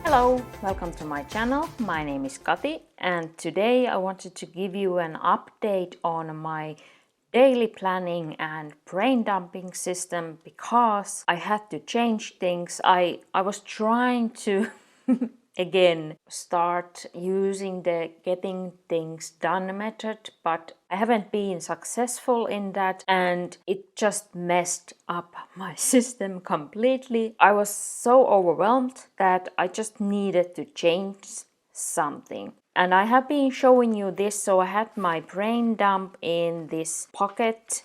Hello, welcome to my channel. My name is Kati and today I wanted to give you an update on my daily planning and brain dumping system because I had to change things. I was trying to again start using the getting things done method, but I haven't been successful in that and it just messed up my system completely. I was so overwhelmed that I just needed to change something. And I have been showing you this. So I had my brain dump in this pocket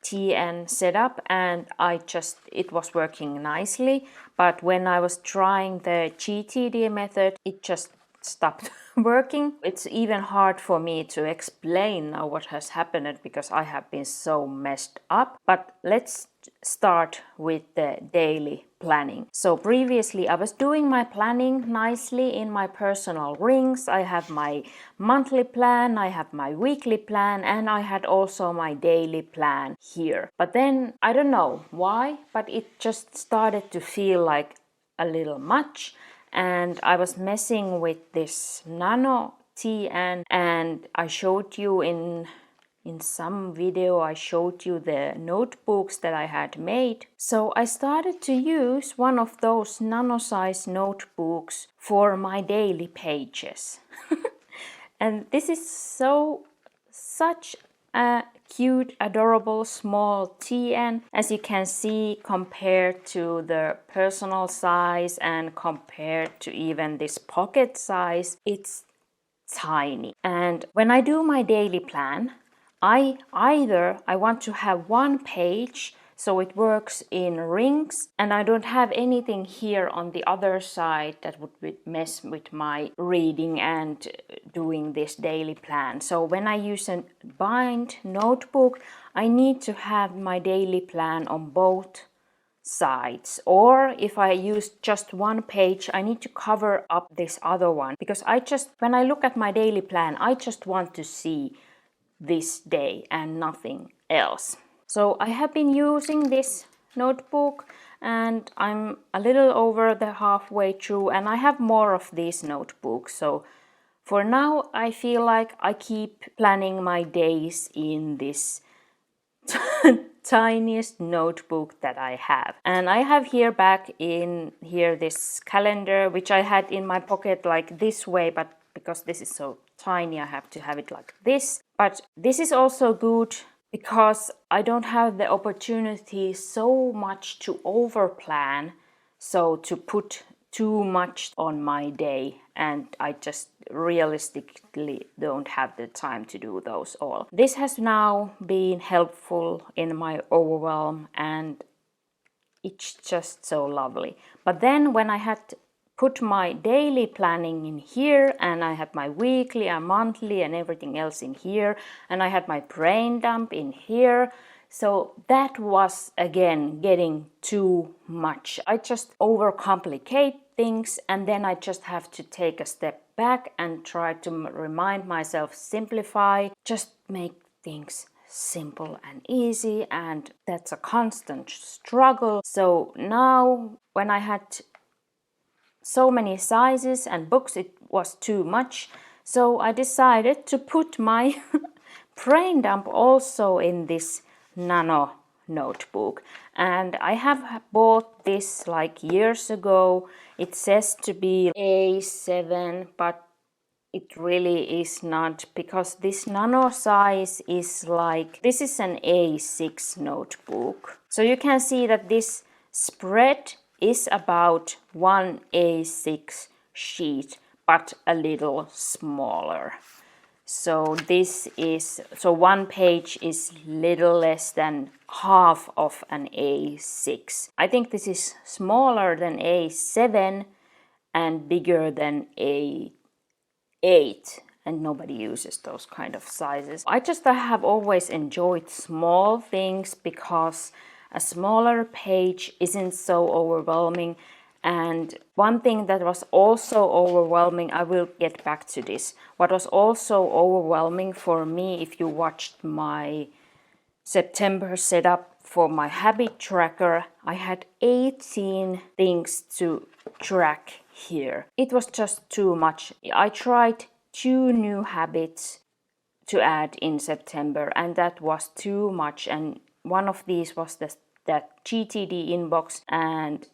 TN setup and it was working nicely, but when I was trying the GTD method it just stopped working. It's even hard for me to explain now what has happened because I have been so messed up. But let's start with the daily planning. So previously I was doing my planning nicely in my personal rings. I have my monthly plan, I have my weekly plan, and I had also my daily plan here. But then I don't know why, but it just started to feel like a little much. And I was messing with this nano TN, and I showed you in some video I showed you the notebooks that I had made. So I started to use one of those nano size notebooks for my daily pages. And this is such a cute, adorable, small TN. As you can see, compared to the personal size and compared to even this pocket size, it's tiny. And when I do my daily plan, I want to have one page so it works in rings and I don't have anything here on the other side that would mess with my reading and doing this daily plan. So when I use a bind notebook, I need to have my daily plan on both sides, or if I use just one page I need to cover up this other one because when I look at my daily plan I just want to see this day and nothing else. So I have been using this notebook and I'm a little over the halfway through and I have more of these notebooks. So for now I feel like I keep planning my days in this tiniest notebook that I have. And I have back in here this calendar which I had in my pocket like this way, but because this is so tiny I have to have it like this. But this is also good because I don't have the opportunity so much to over plan, so to put too much on my day, and I just realistically don't have the time to do those all. This has now been helpful in my overwhelm and it's just so lovely. But then when I had put my daily planning in here and I had my weekly and monthly and everything else in here and I had my brain dump in here, so that was again getting too much. I just overcomplicate things and then I just have to take a step back and try to remind myself, simplify, just make things simple and easy, and that's a constant struggle. So now when I had so many sizes and books it was too much, so I decided to put my brain dump also in this nano notebook. And I have bought this like years ago. It says to be A7, but it really is not, because this nano size is like, this is an A6 notebook. So you can see that this spread is about one A6 sheet, but a little smaller. So one page is little less than half of an A6. I think this is smaller than A7 and bigger than A8, and nobody uses those kind of sizes. I have always enjoyed small things because a smaller page isn't so overwhelming. And one thing that was also overwhelming, I will get back to this, what was also overwhelming for me, if you watched my September setup for my habit tracker, I had 18 things to track here. It was just too much. I tried 2 new habits to add in September, and that was too much. And one of these was that GTD inbox, and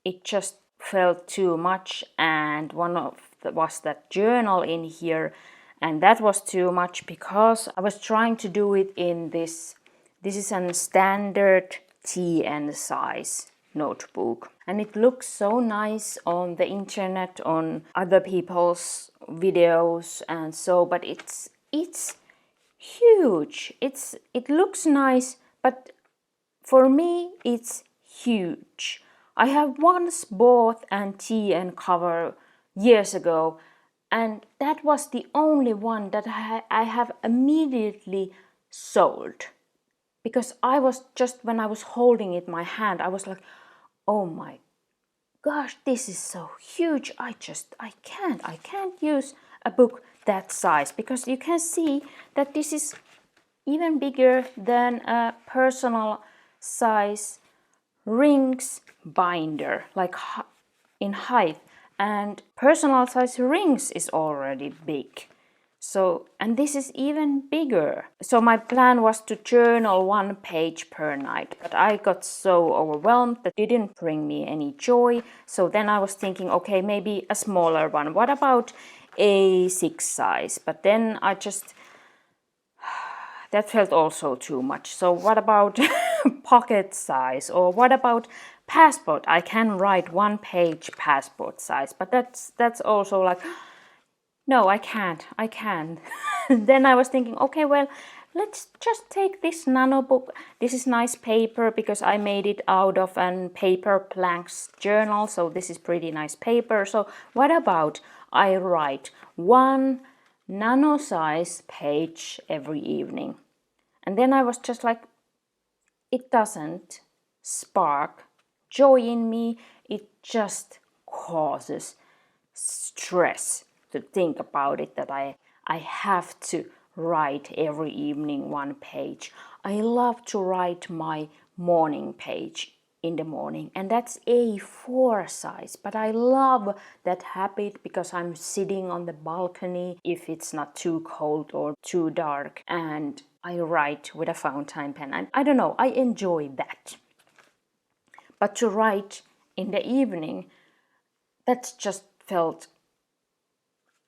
it just felt too much. And one of was that journal in here, and that was too much because I was trying to do it in this. This is a standard TN size notebook, and it looks so nice on the internet, on other people's videos and so, but it's huge. It looks nice, but for me it's huge. I have once bought an TN cover years ago, and that was the only one that I have immediately sold, because I was just, when I was holding it in my hand, I was like, oh my gosh, this is so huge. I can't use a book that size, because you can see that this is even bigger than a personal size rings binder, like in height, and personal size rings is already big. So, and this is even bigger. So my plan was to journal 1 page per night, but I got so overwhelmed that it didn't bring me any joy. So then I was thinking, okay, maybe a smaller one. What about A6 size? But then I just, that felt also too much. So what about pocket size? Or what about passport? I can write 1 page passport size, but that's also like, no, I can't. Then I was thinking, okay, well, let's just take this nano book. This is nice paper because I made it out of an paper planks journal. So this is pretty nice paper. So what about I write 1 nano size page every evening? And then I was just like, it doesn't spark joy in me. It just causes stress to think about it, that I have to write every evening 1 page. I love to write my morning page in the morning, and that's A4 size, but I love that habit because I'm sitting on the balcony if it's not too cold or too dark, and I write with a fountain pen, and I don't know, I enjoy that. But to write in the evening, that just felt,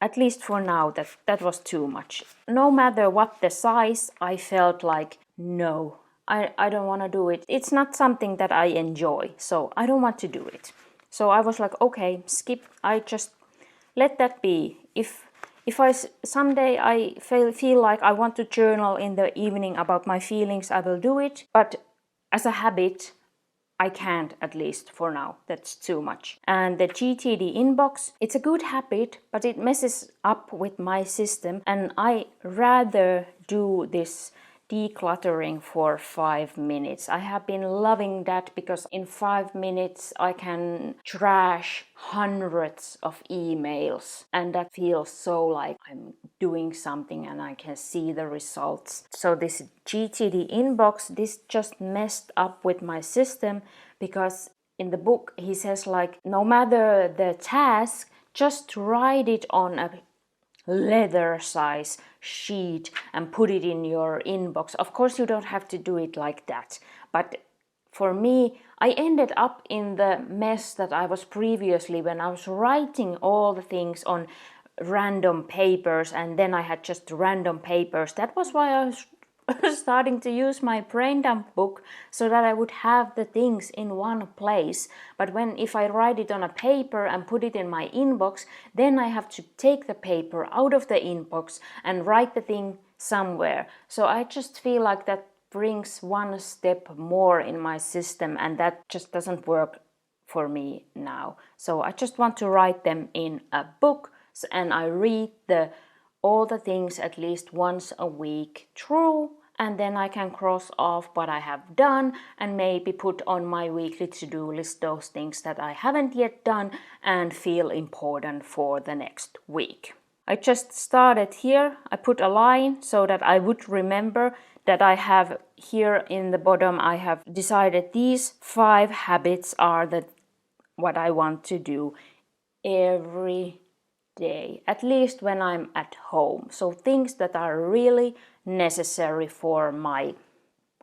at least for now, that was too much. No matter what the size, I felt like, no, I don't want to do it. It's not something that I enjoy, so I don't want to do it. So I was like, okay, skip. I just let that be. If I someday I feel like I want to journal in the evening about my feelings, I will do it. But as a habit, I can't, at least for now. That's too much. And the GTD inbox, it's a good habit, but it messes up with my system, and I rather do this decluttering for 5 minutes. I have been loving that because in 5 minutes I can trash hundreds of emails, and that feels so like I'm doing something and I can see the results. So this GTD inbox, this just messed up with my system, because in the book he says, like, no matter the task, just write it on a leather size sheet and put it in your inbox. Of course you don't have to do it like that, but for me, I ended up in the mess that I was previously when I was writing all the things on random papers, and then I had just random papers. That was why I was starting to use my braindump book, so that I would have the things in one place. But if I write it on a paper and put it in my inbox, then I have to take the paper out of the inbox and write the thing somewhere. So I just feel like that brings one step more in my system, and that just doesn't work for me now. So I just want to write them in a book, and I read all the things at least once a week through, and then I can cross off what I have done and maybe put on my weekly to-do list those things that I haven't yet done and feel important for the next week. I just started here. I put a line so that I would remember that I have here in the bottom, I have decided these 5 habits are what I want to do every day, at least when I'm at home. So things that are really necessary for my,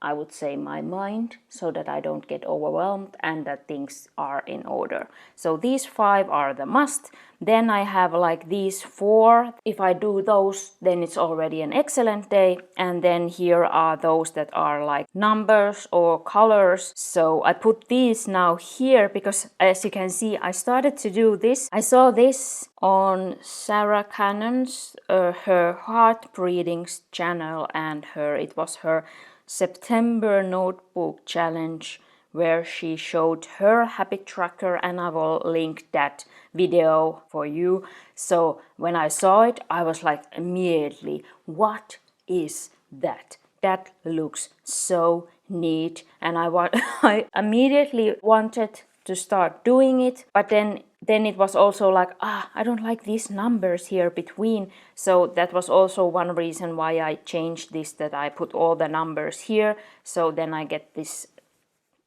I would say, my mind, so that I don't get overwhelmed and that things are in order. So these 5 are the must. Then I have like these 4. If I do those, then it's already an excellent day. And then here are those that are like numbers or colors. So I put these now here because, as you can see, I started to do this. I saw this on Sarah Cannon's her heart breathings channel, and it was her September notebook challenge, where she showed her habit tracker, and I will link that video for you. So when I saw it, I was like immediately, what is that? That looks so neat, and I immediately wanted to start doing it, but then it was also like, I don't like these numbers here between. So that was also one reason why I changed this, that I put all the numbers here, so then I get this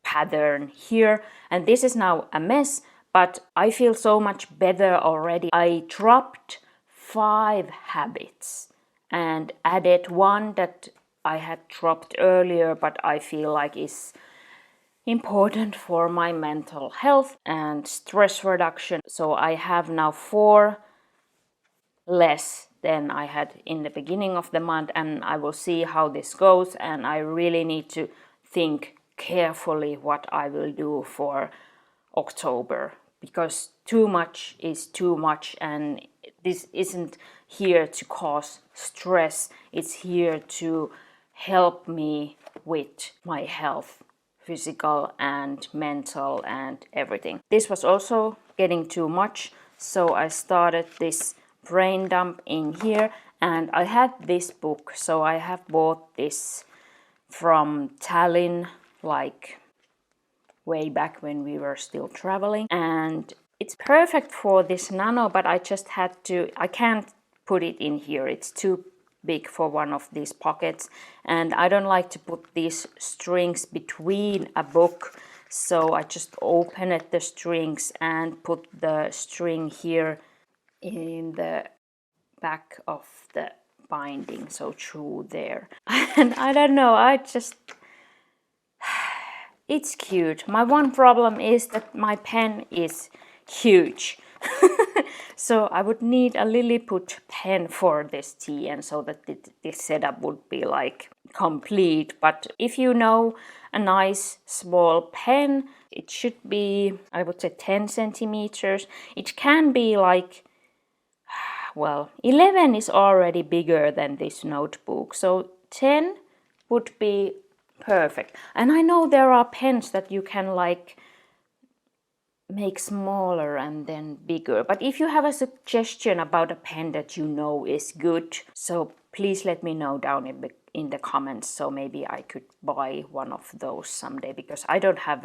pattern here. And this is now a mess, but I feel so much better already. I dropped 5 habits and added one that I had dropped earlier, but I feel like is important for my mental health and stress reduction. So I have now 4 less than I had in the beginning of the month, and I will see how this goes. And I really need to think carefully what I will do for October, because too much is too much, and this isn't here to cause stress. It's here to help me with my health, physical and mental and everything. This was also getting too much, so I started this brain dump in here, and I had this book, so I have bought this from Tallinn, like way back when we were still traveling, and it's perfect for this nano, but I can't put it in here, it's too big for one of these pockets, and I don't like to put these strings between a book, so I just opened the strings and put the string here in the back of the binding, so through there. And I don't know, it's cute. My one problem is that my pen is huge. So I would need a Lilliput pen for this tea, and so that this setup would be like complete. But if you know a nice small pen, it should be, I would say, 10 centimeters. It can be like, well, 11 is already bigger than this notebook, so 10 would be perfect. And I know there are pens that you can like make smaller and then bigger, but if you have a suggestion about a pen that you know is good, so please let me know down in the comments, so maybe I could buy one of those someday, because I don't have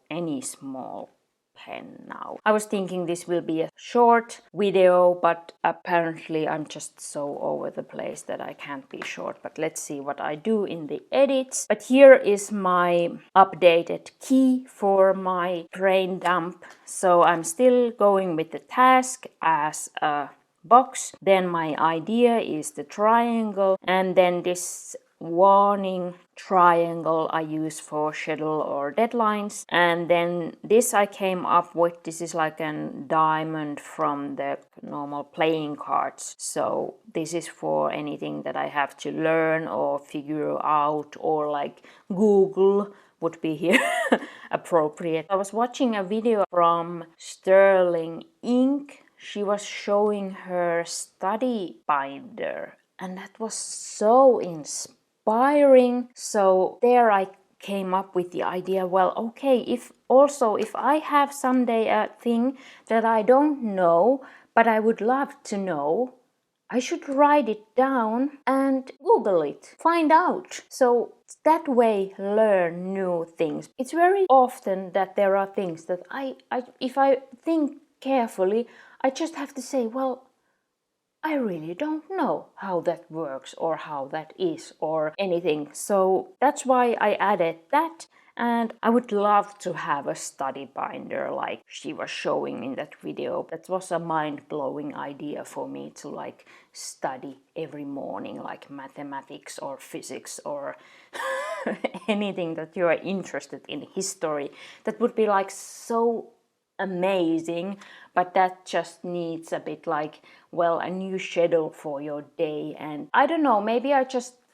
any small pen now. I was thinking this will be a short video, but apparently I'm just so over the place that I can't be short. But let's see what I do in the edits. But here is my updated key for my brain dump. So I'm still going with the task as a box. Then my idea is the triangle, and then this warning triangle I use for schedule or deadlines. And then this I came up with, this is like a diamond from the normal playing cards. So this is for anything that I have to learn or figure out, or like Google would be here appropriate. I was watching a video from Sterling Ink. She was showing her study binder, and that was so inspiring. So there I came up with the idea, well, okay, if I have someday a thing that I don't know, but I would love to know, I should write it down and Google it, find out. So that way learn new things. It's very often that there are things that if I think carefully, I just have to say, well, I really don't know how that works or how that is or anything. So that's why I added that. And I would love to have a study binder like she was showing in that video. That was a mind-blowing idea for me to like study every morning, like mathematics or physics or anything that you are interested in, history. That would be like so amazing, but that just needs a bit like, well, a new schedule for your day. And I don't know, maybe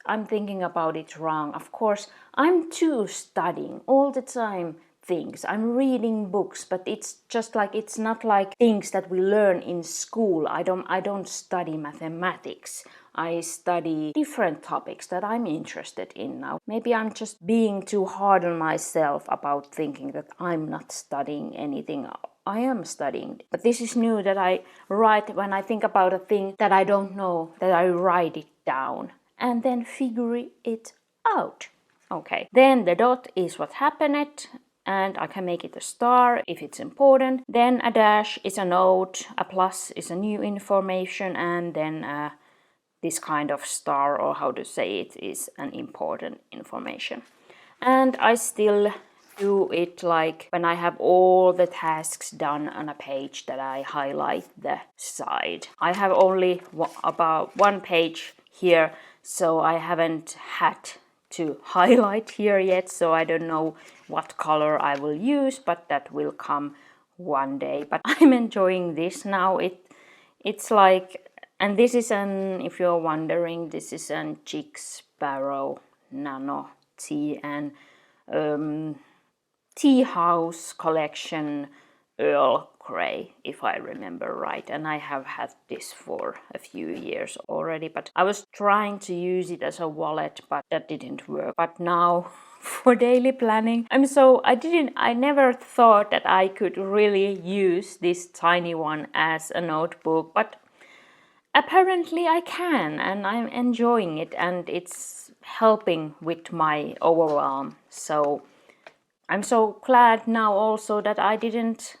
I'm thinking about it wrong. Of course, I'm too studying all the time things. I'm reading books, but it's just like, it's not like things that we learn in school. I don't study mathematics. I study different topics that I'm interested in now. Maybe I'm just being too hard on myself about thinking that I'm not studying anything. I am studying. But this is new that I write, when I think about a thing that I don't know, that I write it down and then figure it out. Okay, then the dot is what happened, and I can make it a star if it's important. Then a dash is a note, a plus is a new information, and then this kind of star, or how to say it, is an important information. And I still do it like when I have all the tasks done on a page that I highlight the side. I have only about one page here, so I haven't had to highlight here yet, so I don't know what color I will use, but that will come one day. But I'm enjoying this now. It's like, and this is if you're wondering, this is an Chick Sparrow Nano tea and tea house collection Earl Grey, if I remember right. And I have had this for a few years already, but I was trying to use it as a wallet, but that didn't work. But now for daily planning, I never thought that I could really use this tiny one as a notebook, but apparently I can, and I'm enjoying it, and it's helping with my overwhelm. So I'm so glad now also that I didn't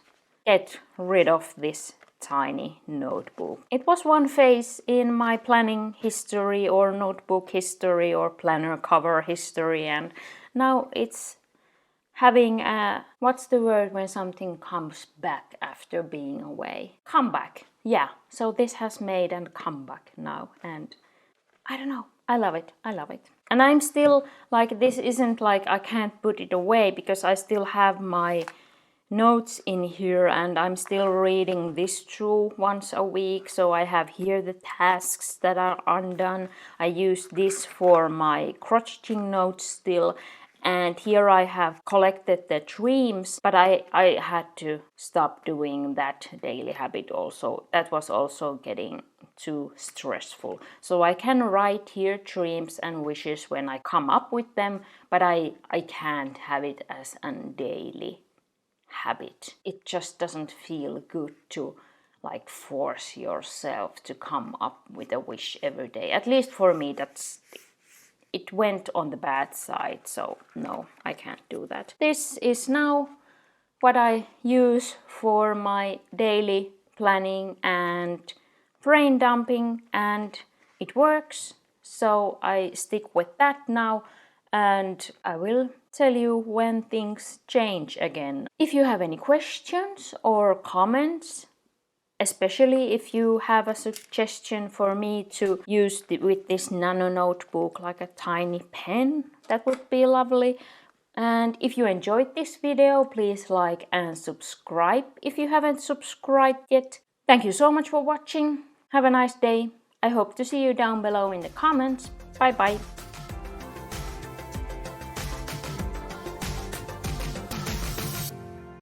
get rid of this tiny notebook. It was one phase in my planning history or notebook history or planner cover history, and now it's having a, what's the word when something comes back after being away? Comeback. Yeah, so this has made a comeback now, and I don't know, I love it, I love it. And I'm still like, this isn't like I can't put it away, because I still have my notes in here, and I'm still reading this through once a week. So I have here the tasks that are undone. I use this for my crocheting notes still. And here I have collected the dreams, but I had to stop doing that daily habit also. That was also getting too stressful. So I can write here dreams and wishes when I come up with them, but I can't have it as a daily habit. It just doesn't feel good to like force yourself to come up with a wish every day. At least for me, it went on the bad side, so no, I can't do that. This is now what I use for my daily planning and brain dumping, and it works, so I stick with that now, and I will tell you when things change again. If you have any questions or comments, especially if you have a suggestion for me to use with this nano notebook, like a tiny pen, that would be lovely. And if you enjoyed this video, please like and subscribe if you haven't subscribed yet. Thank you so much for watching. Have a nice day. I hope to see you down below in the comments. Bye bye.